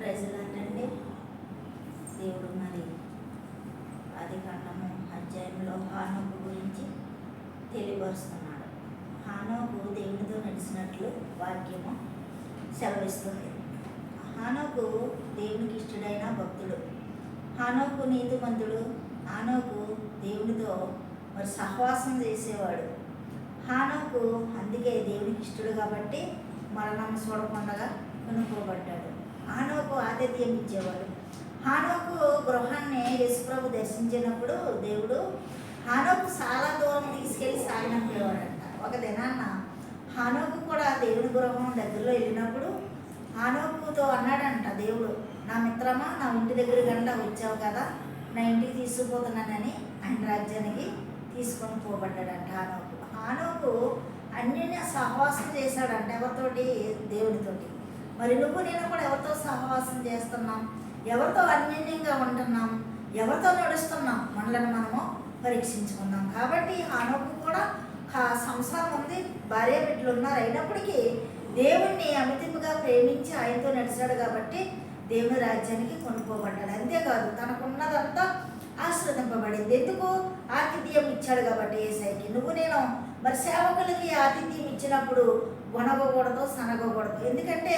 ప్రైజ్లాంటండి. దేవుడు మరి ఆది కాండము అధ్యాయంలో హానోకు గురించి తెలియపరుస్తున్నాడు. హానోకు దేవునితో నడిచినట్లు వాక్యము సెలవిస్తుంది. హానోకు దేవునికి ఇష్టడైన భక్తుడు. హానోకు నీతిమంతుడు. హానోకు దేవునితో మరి సహవాసం చేసేవాడు. హానోకు అందుకే దేవునికి ఇష్టడు కాబట్టి మరణం చూడకుండా కొనుక్కోబడ్డాడు. హానోకు ఆతిథ్యం ఇచ్చేవాడు. హానోకు గృహాన్ని యేసుప్రభు దర్శించినప్పుడు దేవుడు హానోకు చాలా దూరం తీసుకెళ్ళి సాగినంపేవాడంట. ఒక దినాన్న హానోకు కూడా దేవుని గృహం దగ్గరలో వెళ్ళినప్పుడు హానోకుతో అన్నాడంట దేవుడు, నా మిత్రమా, నా ఇంటి దగ్గర గంట వచ్చావు కదా, నా ఇంటికి తీసుకుపోతున్నానని ఆయన రాజ్యానికి తీసుకొని పోబడ్డాడంట హానోకు. హానోకు అన్నిని సహవాసం చేశాడంట. ఎవరితోటి? దేవుడితోటి. మరి నువ్వు నేను కూడా ఎవరితో సహవాసం చేస్తున్నాం? ఎవరితో అన్యోన్యంగా ఉంటున్నాం? ఎవరితో నడుస్తున్నాం? మనలను మనము పరీక్షించుకున్నాం. కాబట్టి హానోకు కూడా సంసారం ఉంది, భార్య బిడ్డలు ఉన్నారు. అయినప్పటికీ దేవుణ్ణి అమితంగా ప్రేమించి ఆయనతో నడిచాడు కాబట్టి దేవుని రాజ్యానికి కొనుక్కోబడ్డాడు. అంతేకాదు తనకున్నదంతా ఆశీర్వదింపబడింది. ఎందుకు? ఆతిథ్యం ఇచ్చాడు కాబట్టి యేసయ్యకి. నువ్వు నేను మరి సేవకులకి ఆతిథ్యం ఇచ్చినప్పుడు కొనగకూడదు, సనగకూడదు. ఎందుకంటే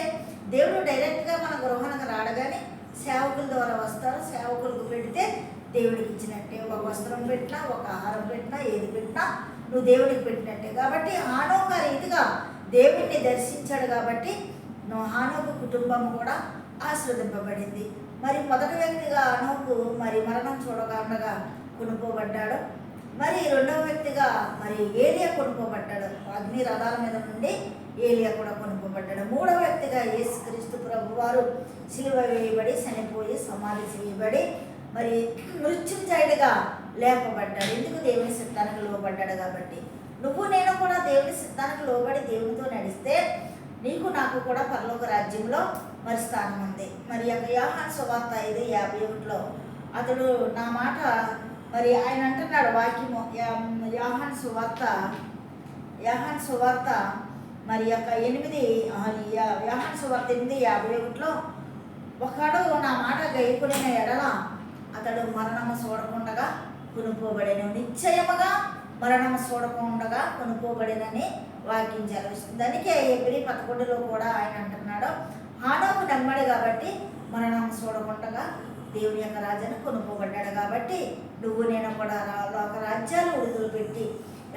దేవుడు డైరెక్ట్గా మన గృహానికి రాడగానే సేవకుల ద్వారా వస్తారు. సేవకులకు పెడితే దేవుడికి ఇచ్చినట్టే. ఒక వస్త్రం పెట్టినా, ఒక ఆహారం పెట్టినా, ఏది పెట్టినా నువ్వు దేవుడికి పెట్టినట్టే. కాబట్టి హానోకు ఆ రీతిగా దేవుడిని దర్శించాడు కాబట్టి హానోకు కుటుంబం కూడా ఆశీర్వదింపబడింది. మరి మొదటి వ్యక్తిగా హానోకు మరి మరణం చూడకుండా కొనుక్కోబడ్డాడు. మరి రెండవ వ్యక్తిగా మరి ఏలియా కొనుక్కోబడ్డాడు. అగ్ని రథాల మీద నుండి ఏలియా కూడా కొనుక్కోబడ్డాడు. మూడవ వ్యక్తిగా యేసుక్రీస్తు ప్రభు వారు సిలువ వేయబడి చనిపోయి సమాధి చేయబడి మరి మృత్యుంజయుడిగా లేపబడ్డాడు. ఎందుకు? దేవుని సిద్ధానికి లోబడ్డాడు కాబట్టి. నువ్వు నేను కూడా దేవుని సిద్ధానికి లోబడి దేవునితో నడిస్తే నీకు నాకు కూడా పరలోక రాజ్యంలో మరి స్థానం ఉంది. మరి యోహాను సువార్త 5:51 అతడు నా మాట మరి ఆయన అంటున్నాడు వాక్యము. యోహాను సువార్త మరి యొక్క 8 యోహాను సువార్త 8:51 ఒకడు నా మాట గైకొనిన ఎడల అతడు మరణము చూడకుండా కొనుక్కోబడిన, నిశ్చయముగా మరణము చూడకుండా కొనుక్కోబడినని వాక్యం చదివిస్తుంది. అందుకే ఏప్రిల్ 11 కూడా ఆయన అంటున్నాడు, హానోకు నమ్మాడు కాబట్టి మరణం చూడకుండా దేవుని యొక్క రాజ్యాన్ని కొనుక్కోబడ్డాడు. కాబట్టి నువ్వు నేను కూడా లోక రాజ్యాలు విడుదల పెట్టి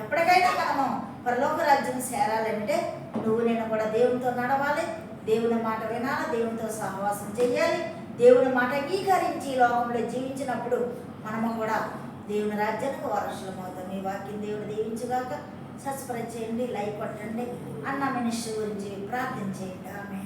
ఎప్పటికైనా మనము పరలోక రాజ్యం చేరాలంటే నువ్వు నేను కూడా దేవునితో నడవాలి, దేవుని మాట వినాలి, దేవునితో సహవాసం చేయాలి, దేవుని మాట అంగీకరించి లోకంలో జీవించినప్పుడు మనము కూడా దేవుని రాజ్యానికి వారసులం అవుతాం. ఈ వాక్యం దేవుడు దీవించుగాక. సబ్స్క్రైబ్ చేయండి, లైక్ కొట్టండి, అన్న మినిస్ట్రీ గురించి ప్రార్థన చేయండి. ఆమె